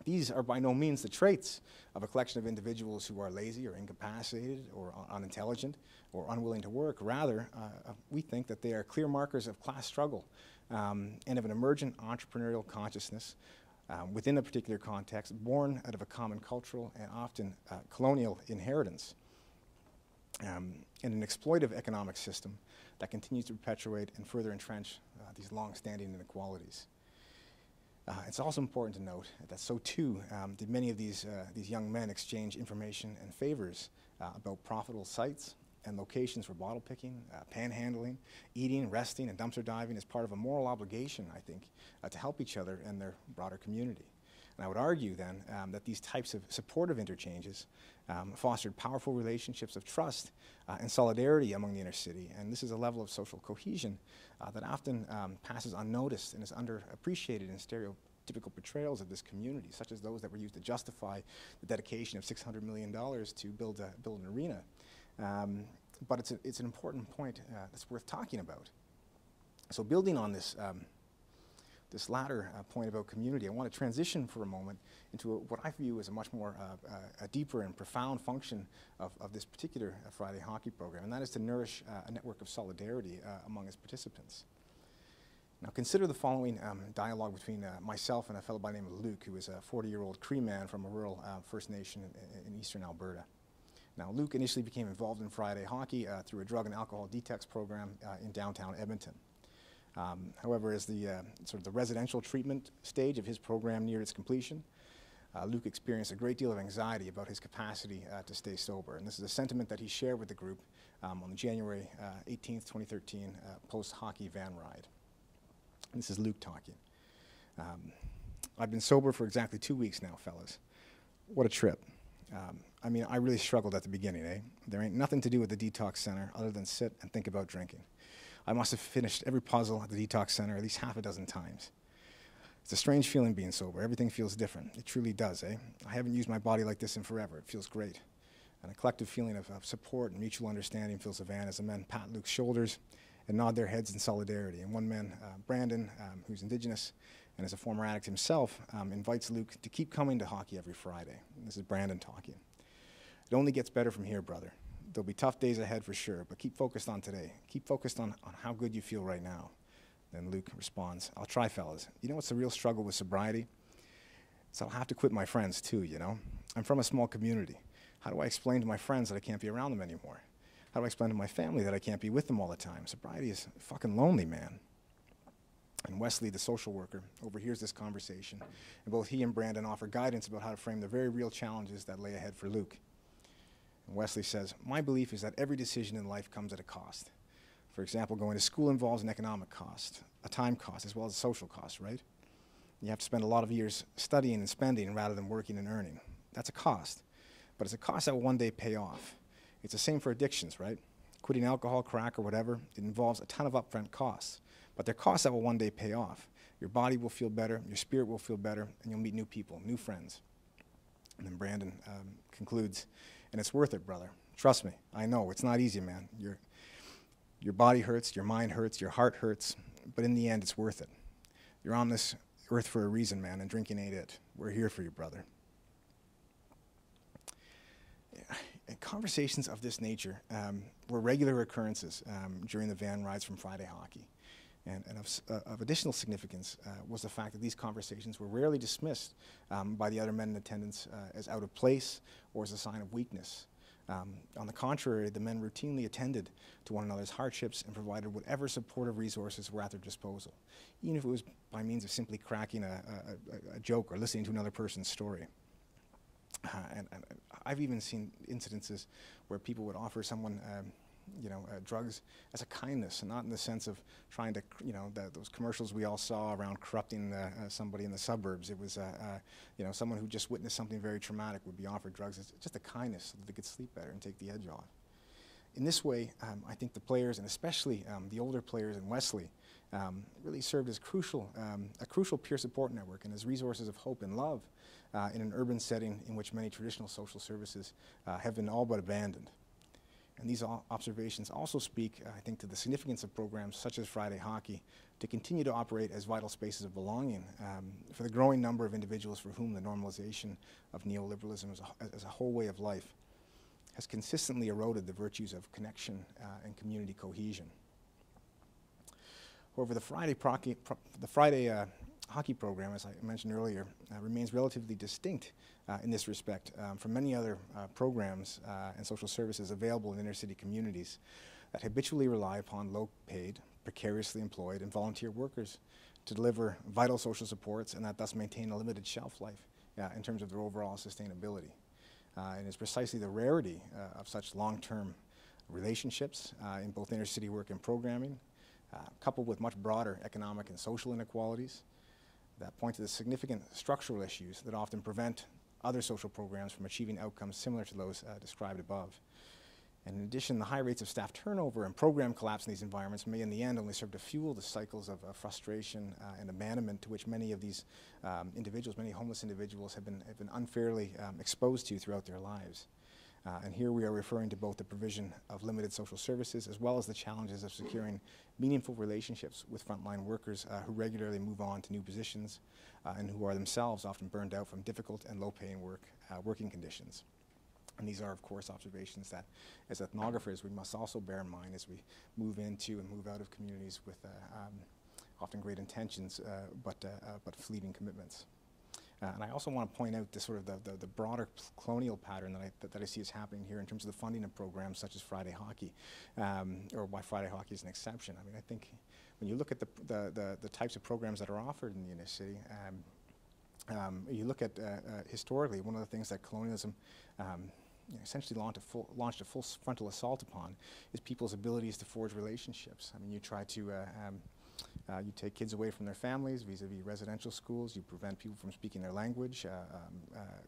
These are by no means the traits of a collection of individuals who are lazy or incapacitated or unintelligent or unwilling to work. Rather, we think that they are clear markers of class struggle and of an emergent entrepreneurial consciousness within a particular context, born out of a common cultural and often colonial inheritance, and an exploitive economic system that continues to perpetuate and further entrench these long-standing inequalities. It's also important to note that so too did many of these young men exchange information and favors about profitable sites and locations for bottle picking, panhandling, eating, resting, and dumpster diving as part of a moral obligation, I think, to help each other and their broader community. And I would argue then that these types of supportive interchanges fostered powerful relationships of trust and solidarity among the inner city. And this is a level of social cohesion that often passes unnoticed and is underappreciated in stereotypical portrayals of this community, such as those that were used to justify the dedication of $600 million to build an arena. But it's an important point that's worth talking about. So building on this this latter point about community, I want to transition for a moment into what I view as a much more a deeper and profound function of this particular Friday hockey program, and that is to nourish a network of solidarity among its participants. Now consider the following dialogue between myself and a fellow by the name of Luke, who is a 40-year-old Cree man from a rural First Nation in eastern Alberta. Now Luke initially became involved in Friday hockey through a drug and alcohol detox program in downtown Edmonton. However, as the sort of the residential treatment stage of his program neared its completion, Luke experienced a great deal of anxiety about his capacity to stay sober. And this is a sentiment that he shared with the group on the January 18th, 2013 post-hockey van ride. And this is Luke talking. I've been sober for exactly 2 weeks now, fellas. What a trip. I mean, I really struggled at the beginning, eh? There ain't nothing to do with the detox center other than sit and think about drinking. I must have finished every puzzle at the detox center at least half a dozen times. It's a strange feeling being sober. Everything feels different. It truly does, eh? I haven't used my body like this in forever. It feels great. And a collective feeling of support and mutual understanding fills the van as the men pat Luke's shoulders and nod their heads in solidarity. And one man, Brandon, who's Indigenous and is a former addict himself, invites Luke to keep coming to hockey every Friday. And this is Brandon talking. It only gets better from here, brother. There'll be tough days ahead for sure, but keep focused on today. Keep focused on how good you feel right now. Then Luke responds, I'll try, fellas. You know what's the real struggle with sobriety? So I'll have to quit my friends too, you know? I'm from a small community. How do I explain to my friends that I can't be around them anymore? How do I explain to my family that I can't be with them all the time? Sobriety is fucking lonely, man. And Wesley, the social worker, overhears this conversation, and both he and Brandon offer guidance about how to frame the very real challenges that lay ahead for Luke. And Wesley says, my belief is that every decision in life comes at a cost. For example, going to school involves an economic cost. a time cost as well as a social cost, right? You have to spend a lot of years studying and spending rather than working and earning. That's a cost, but it's a cost that will one day pay off. It's the same for addictions, right? Quitting alcohol, crack, or whatever, it involves a ton of upfront costs, but they're costs that will one day pay off. Your body will feel better, your spirit will feel better, and you'll meet new people, new friends. And then Brandon concludes, and it's worth it, brother. Trust me, I know, it's not easy, man. Your body hurts, your mind hurts, your heart hurts, but in the end, it's worth it. You're on this earth for a reason, man, and drinking ain't it. We're here for you, brother. And conversations of this nature were regular occurrences during the van rides from Friday Hockey. And of additional significance was the fact that these conversations were rarely dismissed by the other men in attendance as out of place or as a sign of weakness. On the contrary, the men routinely attended to one another's hardships and provided whatever supportive resources were at their disposal, even if it was by means of simply cracking a joke or listening to another person's story. And I've even seen incidences where people would offer someone drugs as a kindness, and not in the sense of trying to, those commercials we all saw around corrupting somebody in the suburbs. It was, someone who just witnessed something very traumatic would be offered drugs as just a kindness so that they could sleep better and take the edge off. In this way, I think the players, and especially the older players in Wesley, really served as a crucial peer support network and as resources of hope and love in an urban setting in which many traditional social services have been all but abandoned. And these observations also speak, I think, to the significance of programs such as Friday Hockey to continue to operate as vital spaces of belonging for the growing number of individuals for whom the normalization of neoliberalism as a whole way of life has consistently eroded the virtues of connection and community cohesion. However, the Friday hockey program, as I mentioned earlier, remains relatively distinct in this respect from many other programs and social services available in inner city communities that habitually rely upon low-paid, precariously employed, and volunteer workers to deliver vital social supports and that thus maintain a limited shelf life in terms of their overall sustainability. And it's precisely the rarity of such long-term relationships in both inner city work and programming, coupled with much broader economic and social inequalities, that point to the significant structural issues that often prevent other social programs from achieving outcomes similar to those described above. And in addition, the high rates of staff turnover and program collapse in these environments may in the end only serve to fuel the cycles of frustration and abandonment to which many of these individuals, many homeless individuals have been unfairly exposed to throughout their lives. And here we are referring to both the provision of limited social services as well as the challenges of securing meaningful relationships with frontline workers who regularly move on to new positions and who are themselves often burned out from difficult and low-paying working conditions. And these are, of course, observations that, as ethnographers, we must also bear in mind as we move into and move out of communities with often great intentions, but fleeting commitments. And I also want to point out the sort of the broader colonial pattern that I see is happening here in terms of the funding of programs such as Friday Hockey, or why Friday Hockey is an exception. I mean, I think when you look at the types of programs that are offered in the inner city, you look at historically, one of the things that colonialism essentially launched a full frontal assault upon is people's abilities to forge relationships. I mean, you try to you take kids away from their families vis-a-vis residential schools. You prevent people from speaking their language,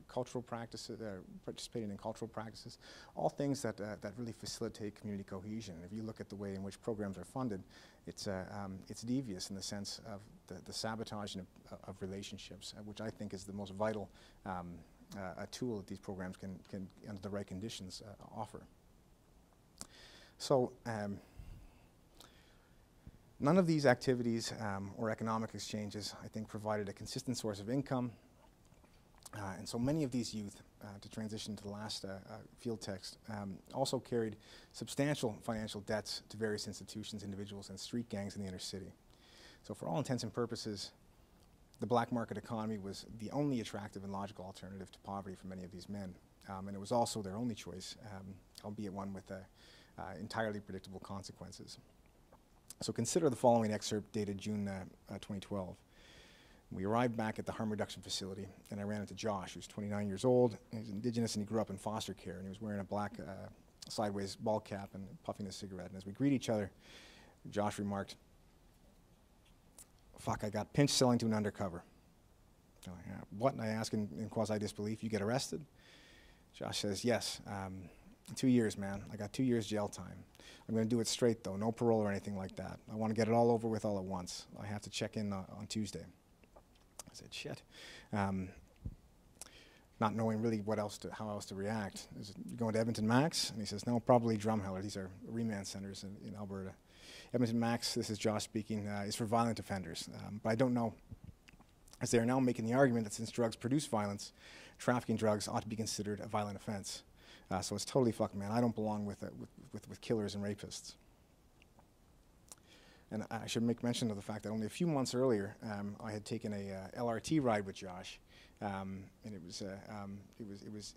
cultural practices, participating in cultural practices, all things that really facilitate community cohesion. And if you look at the way in which programs are funded, it's devious in the sense of the sabotage of relationships, which I think is the most vital a tool that these programs can under the right conditions, offer. So. None of these activities or economic exchanges, I think, provided a consistent source of income. And so many of these youth, to transition to the last field text, also carried substantial financial debts to various institutions, individuals, and street gangs in the inner city. So for all intents and purposes, the black market economy was the only attractive and logical alternative to poverty for many of these men. And it was also their only choice, albeit one with entirely predictable consequences. So consider the following excerpt dated June 2012. We arrived back at the harm reduction facility, and I ran into Josh, who's 29 years old. He's Indigenous, and he grew up in foster care, and he was wearing a black sideways ball cap and puffing a cigarette. And as we greet each other, Josh remarked, fuck, I got pinched selling to an undercover. So, yeah, what? And I ask in quasi-disbelief, you get arrested? Josh says, yes, 2 years, man. I got 2 years jail time. I'm going to do it straight, though, no parole or anything like that. I want to get it all over with all at once. I have to check in on Tuesday. I said, shit. Not knowing really how else to react. Is it going to Edmonton Max? And he says, no, probably Drumheller. These are remand centers in Alberta. Edmonton Max, this is Josh speaking, is for violent offenders. But I don't know, as they are now making the argument that since drugs produce violence, trafficking drugs ought to be considered a violent offense. So it's totally fucked, man. I don't belong with killers and rapists. And I should make mention of the fact that only a few months earlier, I had taken a LRT ride with Josh, and it was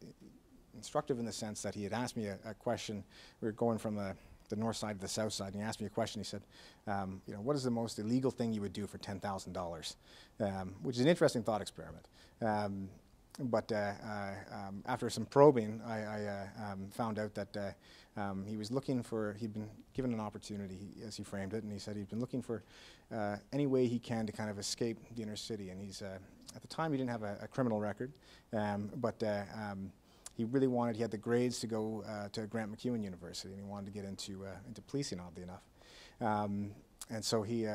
instructive in the sense that he had asked me a question. We were going from the north side to the south side, and he asked me a question. He said, what is the most illegal thing you would do for $10,000? Which is an interesting thought experiment. But after some probing, I found out that he was looking for, he'd been given an opportunity, as he framed it, and he said he'd been looking for any way he can to kind of escape the inner city. And he's, at the time, he didn't have a criminal record, but he really wanted, he had the grades to go to Grant MacEwan University, and he wanted to get into policing, oddly enough. And so he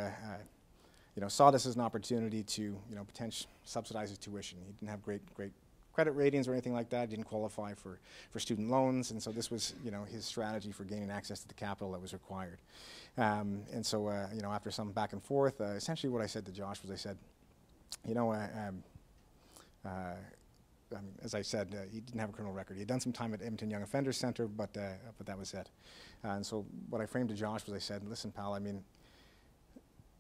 saw this as an opportunity to, potentially subsidize his tuition. He didn't have great credit ratings or anything like that. He didn't qualify for student loans, and so this was, his strategy for gaining access to the capital that was required. And so, after some back and forth, essentially what I said to Josh was, I said, as I said, he didn't have a criminal record. He had done some time at Edmonton Young Offenders Center, but that was it. And so what I framed to Josh was, I said, listen, pal, I mean,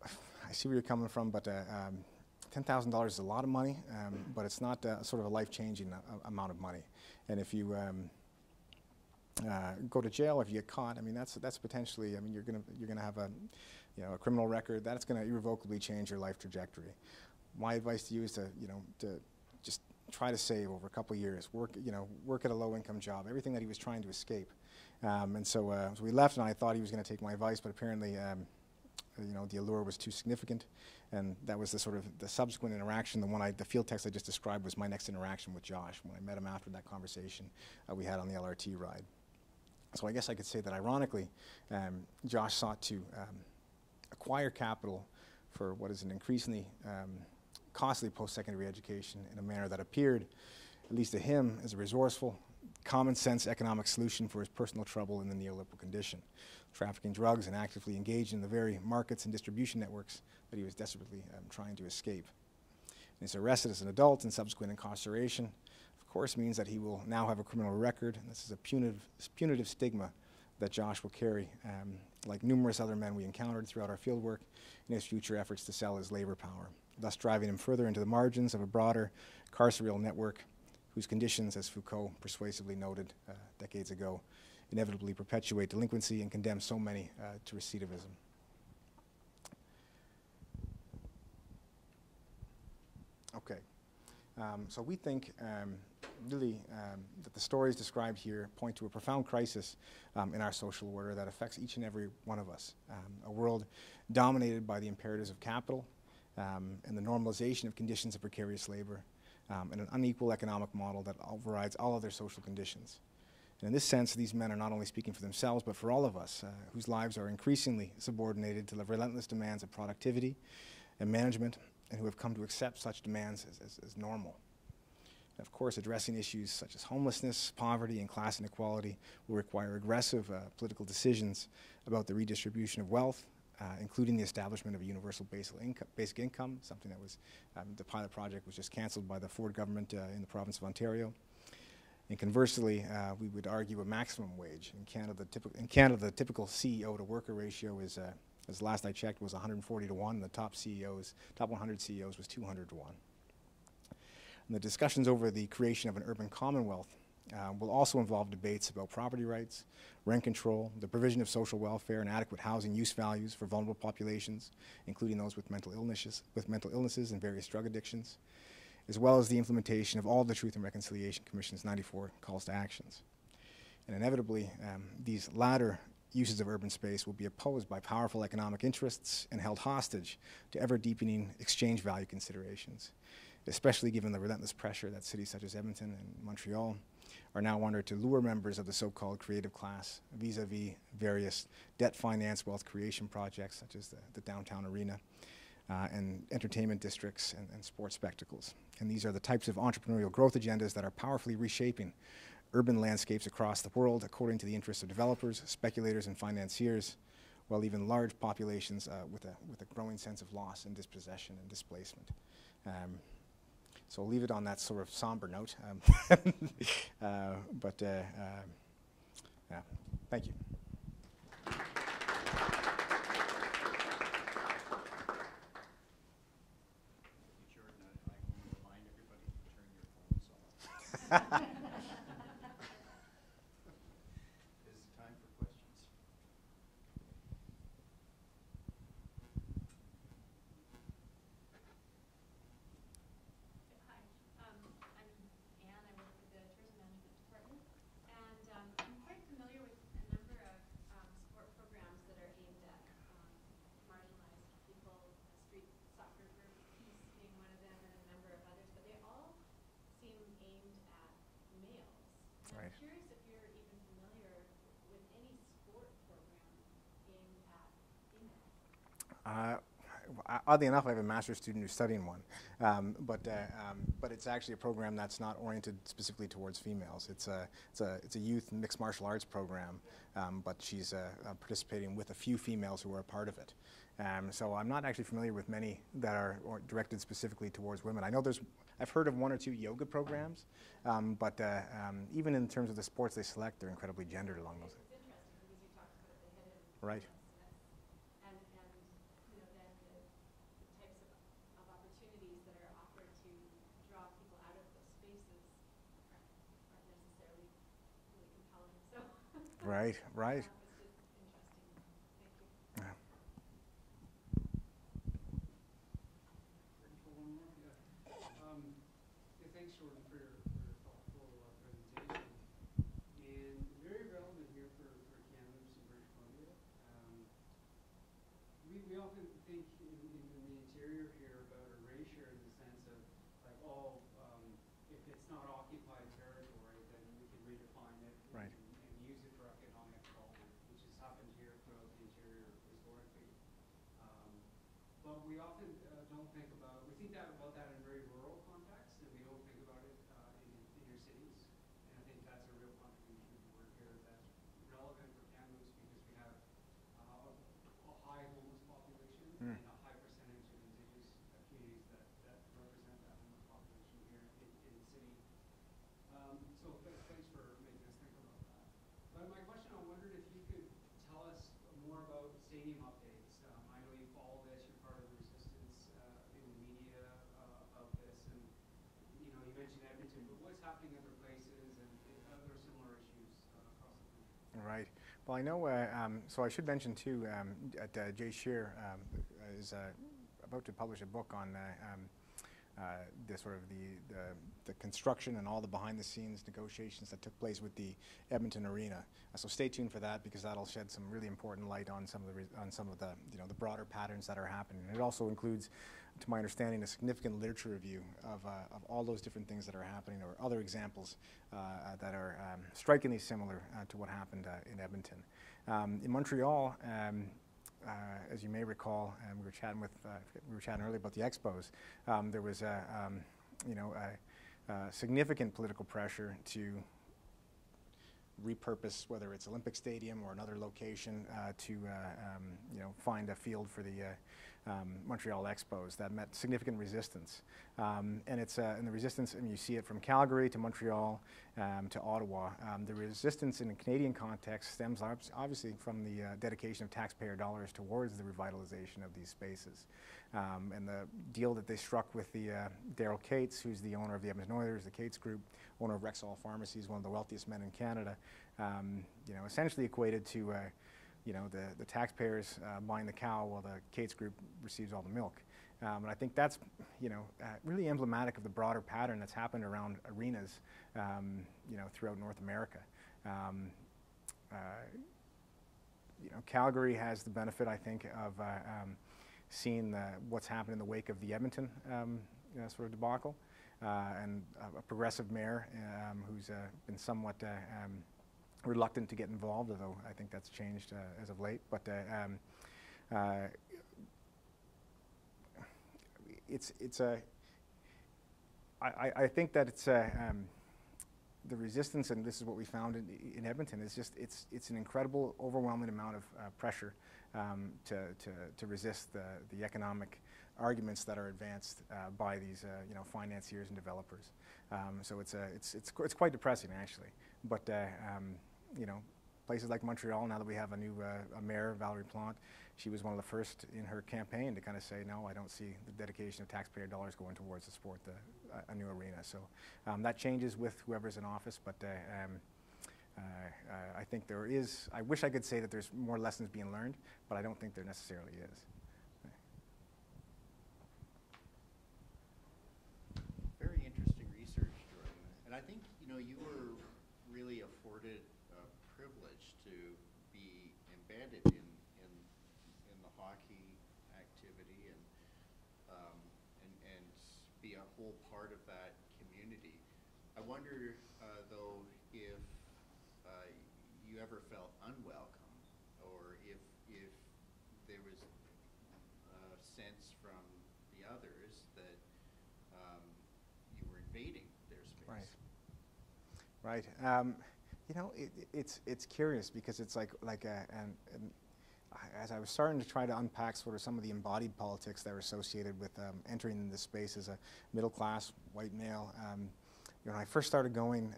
I see where you're coming from, but $10,000 is a lot of money, but it's not sort of a life-changing amount of money. And if you go to jail, if you get caught, I mean, that's potentially, I mean, you're gonna have a criminal record. That's gonna irrevocably change your life trajectory. My advice to you is to just try to save over a couple of years. Work at a low-income job. Everything that he was trying to escape. And so we left, and I thought he was going to take my advice, but apparently, the allure was too significant, and that was the sort of the subsequent interaction. The field text I just described was my next interaction with Josh when I met him after that conversation we had on the LRT ride. So I guess I could say that ironically, Josh sought to acquire capital for what is an increasingly costly post-secondary education in a manner that appeared, at least to him, as a resourceful, common-sense economic solution for his personal trouble in the neoliberal condition, trafficking drugs and actively engaged in the very markets and distribution networks that he was desperately trying to escape. And he's arrested as an adult, and subsequent incarceration, of course, means that he will now have a criminal record, and this is a punitive stigma that Josh will carry, like numerous other men we encountered throughout our fieldwork in his future efforts to sell his labor power, thus driving him further into the margins of a broader carceral network whose conditions, as Foucault persuasively noted decades ago, inevitably perpetuate delinquency and condemn so many to recidivism. Okay, so we think really that the stories described here point to a profound crisis in our social order that affects each and every one of us. A world dominated by the imperatives of capital and the normalization of conditions of precarious labor, and an unequal economic model that overrides all other social conditions. And in this sense, these men are not only speaking for themselves, but for all of us, whose lives are increasingly subordinated to the relentless demands of productivity and management, and who have come to accept such demands as normal. And of course, addressing issues such as homelessness, poverty, and class inequality will require aggressive political decisions about the redistribution of wealth, including the establishment of a universal basic income, something that was, the pilot project was just canceled by the Ford government in the province of Ontario. And conversely, we would argue a maximum wage. In Canada, the typical CEO to worker ratio is, as last I checked, was 140 to 1. The top 100 CEOs was 200 to 1. And the discussions over the creation of an urban commonwealth will also involve debates about property rights, rent control, the provision of social welfare, and adequate housing use values for vulnerable populations, including those with mental illnesses and various drug addictions, as well as the implementation of all the Truth and Reconciliation Commission's 94 calls to actions. And inevitably, these latter uses of urban space will be opposed by powerful economic interests and held hostage to ever-deepening exchange value considerations, especially given the relentless pressure that cities such as Edmonton and Montreal are now under to lure members of the so-called creative class vis-a-vis various debt-financed wealth creation projects such as the downtown arena and entertainment districts and sports spectacles. And these are the types of entrepreneurial growth agendas that are powerfully reshaping urban landscapes across the world according to the interests of developers, speculators, and financiers, while even large populations with a growing sense of loss and dispossession and displacement. So I'll leave it on that sort of somber note. Yeah, thank you. Jordan, I will remind everybody to turn your phones off. Is it time for questions? Hi, I'm Anne. I work with the Tourism Management Department, and I'm quite familiar with a number of sport programs that are aimed at marginalized people. Street soccer group, Peace being one of them, and a number of others, but they all seem aimed at males. And Right. I'm curious if you're even familiar with any sport program aimed at females. Oddly enough, I have a master's student who's studying one, but it's actually a program that's not oriented specifically towards females. It's a youth mixed martial arts program, but she's participating with a few females who are a part of it. So I'm not actually familiar with many that are directed specifically towards women. I know I've heard of one or two yoga programs, but even in terms of the sports they select, they're incredibly gendered along those. It's interesting because you talked about the hidden Right. and you know then the types of opportunities that are offered to draw people out of those spaces aren't necessarily really compelling. So Right, right. it's just interesting. Thank you. Yeah. Thanks, Jordan, for your thoughtful presentation. And very relevant here for Kamloops and British Columbia. We often think in the interior here about erasure in the sense of like, if it's not occupied territory, then we can redefine it Right. and use it for economic development, which has happened here throughout the interior historically. But we often don't think about, we think about that in a very rural context, and we don't think about it in inner cities. And I think that's a real contribution to work here that's relevant for Kamloops because we have a high homeless population and a high percentage of indigenous communities that represent that homeless population here in the city. So thanks for making us think about that. But my question, I wondered if you could tell us more about stadium updates. I know you follow this, you're part of the resistance in the media about this, and you mentioned Edmonton, but what's happening other places and other similar issues across the country? Right. Well, I know, so I should mention too, Jay Shear is about to publish a book on the sort of the construction and all the behind-the-scenes negotiations that took place with the Edmonton Arena. So stay tuned for that because that'll shed some really important light on some of the the broader patterns that are happening. And it also includes, to my understanding, a significant literature review of all those different things that are happening, or other examples that are strikingly similar to what happened in Edmonton. In Montreal, as you may recall, we were chatting earlier about the Expos. There was significant political pressure to repurpose, whether it's Olympic Stadium or another location, to find a field for the Montreal Expos. That met significant resistance, and it's and the resistance. I mean, you see it from Calgary to Montreal to Ottawa. The resistance in a Canadian context stems obviously from the dedication of taxpayer dollars towards the revitalization of these spaces, and the deal that they struck with the Daryl Cates, who's the owner of the Edmonton Oilers, the Cates Group, owner of Rexall Pharmacies, one of the wealthiest men in Canada, essentially equated to the taxpayers buying the cow while the Cates Group receives all the milk. And I think that's really emblematic of the broader pattern that's happened around arenas throughout North America. Calgary has the benefit, I think, of seeing what's happened in the wake of the Edmonton sort of debacle, and a progressive mayor who's been somewhat reluctant to get involved, although I think that's changed as of late. But I think that it's the resistance, and this is what we found in Edmonton, is just it's an incredible, overwhelming amount of pressure to resist the economic arguments that are advanced by these financiers and developers. So it's quite depressing, actually. But places like Montreal, now that we have a new mayor, Valérie Plante, she was one of the first in her campaign to kind of say, no, I don't see the dedication of taxpayer dollars going towards the sport, a new arena. So that changes with whoever's in office, but I think there is, I wish I could say that there's more lessons being learned, but I don't think there necessarily is. Very interesting research, Jordan. And I think, you were really afforded a privilege to be embedded in the hockey activity and be a whole part of that community. I wonder, though, if you ever felt unwelcome, or if there was a sense from the others that you were invading their space. Right. It's curious because it's like as I was starting to try to unpack sort of some of the embodied politics that are associated with entering this space as a middle-class white male. When I first started going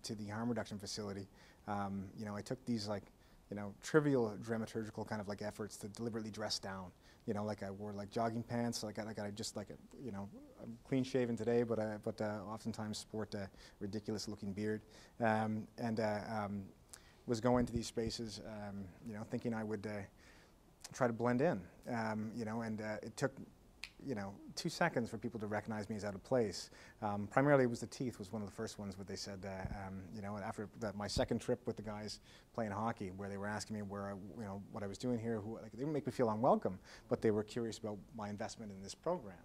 to the harm reduction facility, I took these trivial dramaturgical kind of efforts to deliberately dress down. Like I wore jogging pants, I just I'm clean shaven today, but oftentimes sport a ridiculous looking beard, and was going to these spaces, thinking I would try to blend in, and it took 2 seconds for people to recognize me as out of place. Primarily it was the teeth was one of the first ones where they said, after my second trip with the guys playing hockey, where they were asking me what I was doing here, they didn't make me feel unwelcome, but they were curious about my investment in this program.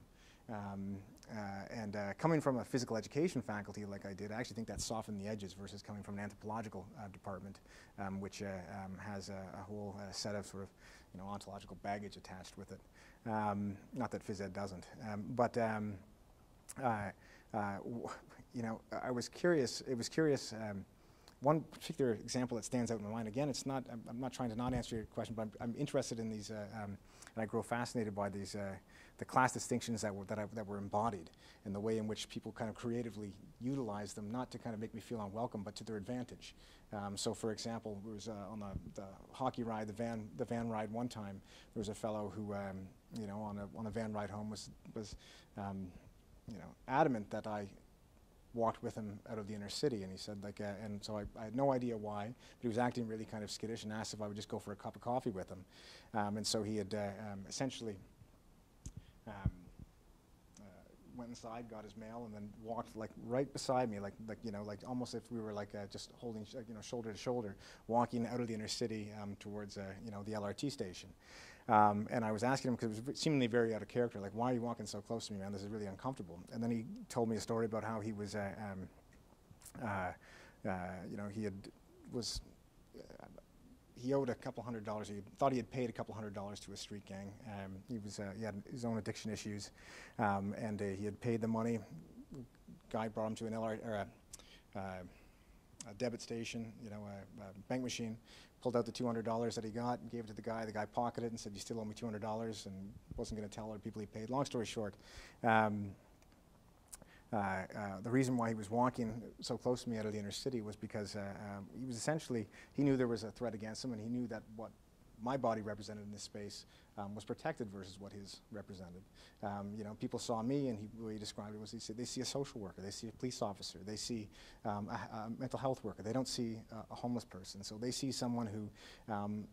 Coming from a physical education faculty like I did, I actually think that softened the edges versus coming from an anthropological department, which has a whole set of sort of ontological baggage attached with it. Not that phys ed doesn't, but I was curious. It was curious. One particular example that stands out in my mind. Again, I'm not trying to not answer your question, but I'm interested in these, and I grow fascinated by these the class distinctions that were embodied, and the way in which people kind of creatively utilize them, not to kind of make me feel unwelcome, but to their advantage. So, for example, there was on the hockey ride, the van ride one time, there was a fellow who, on a van ride home was adamant that I walked with him out of the inner city, and he said and so I had no idea why, but he was acting really kind of skittish and asked if I would just go for a cup of coffee with him, and so he had essentially went inside, got his mail, and then walked right beside me, almost if we were just holding shoulder to shoulder, walking out of the inner city towards the LRT station. And I was asking him, because it was seemingly very out of character, why are you walking so close to me, man? This is really uncomfortable. And then he told me a story about how he was, he owed a couple $100. He thought he had paid a couple $100 to a street gang. He had his own addiction issues, and he had paid the money. Guy brought him to an a debit station, a bank machine. Pulled out the $200 that he got and gave it to the guy. The guy pocketed it and said, "You still owe me $200," and wasn't going to tell other people he paid. Long story short, the reason why he was walking so close to me out of the inner city was because he was essentially, he knew there was a threat against him, and he knew that what my body represented in this space was protected versus what his represented. People saw me, and the way he described it was they see a social worker, they see a police officer, they see a mental health worker. They don't see a homeless person. So they see someone who,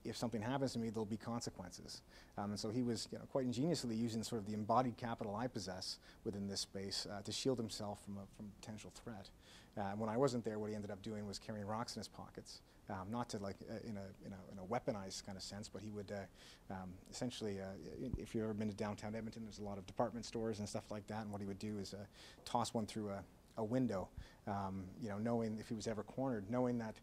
if something happens to me, there'll be consequences. And so he was quite ingeniously using sort of the embodied capital I possess within this space to shield himself from a potential threat. When I wasn't there, what he ended up doing was carrying rocks in his pockets. not to like in a weaponized kind of sense, but he would essentially, if you've ever been to downtown Edmonton, there's a lot of department stores and stuff like that, and what he would do is toss one through a window, knowing if he was ever cornered, knowing that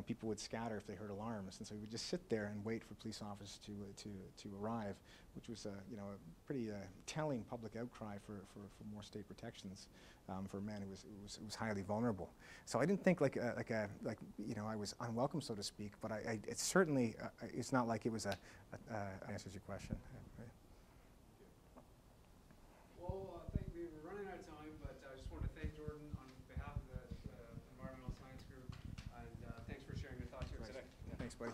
people would scatter if they heard alarms, and so he would just sit there and wait for police officers to arrive, which was a pretty telling public outcry for more state protections for a man who was highly vulnerable. So I didn't think I was unwelcome, so to speak, but it certainly it's not like it was answers your question. Well, I think we're running out of time, but I just want to thank Jordan on behalf of the Environmental Science Group, and thanks for sharing your thoughts here today. Yeah, thanks, buddy.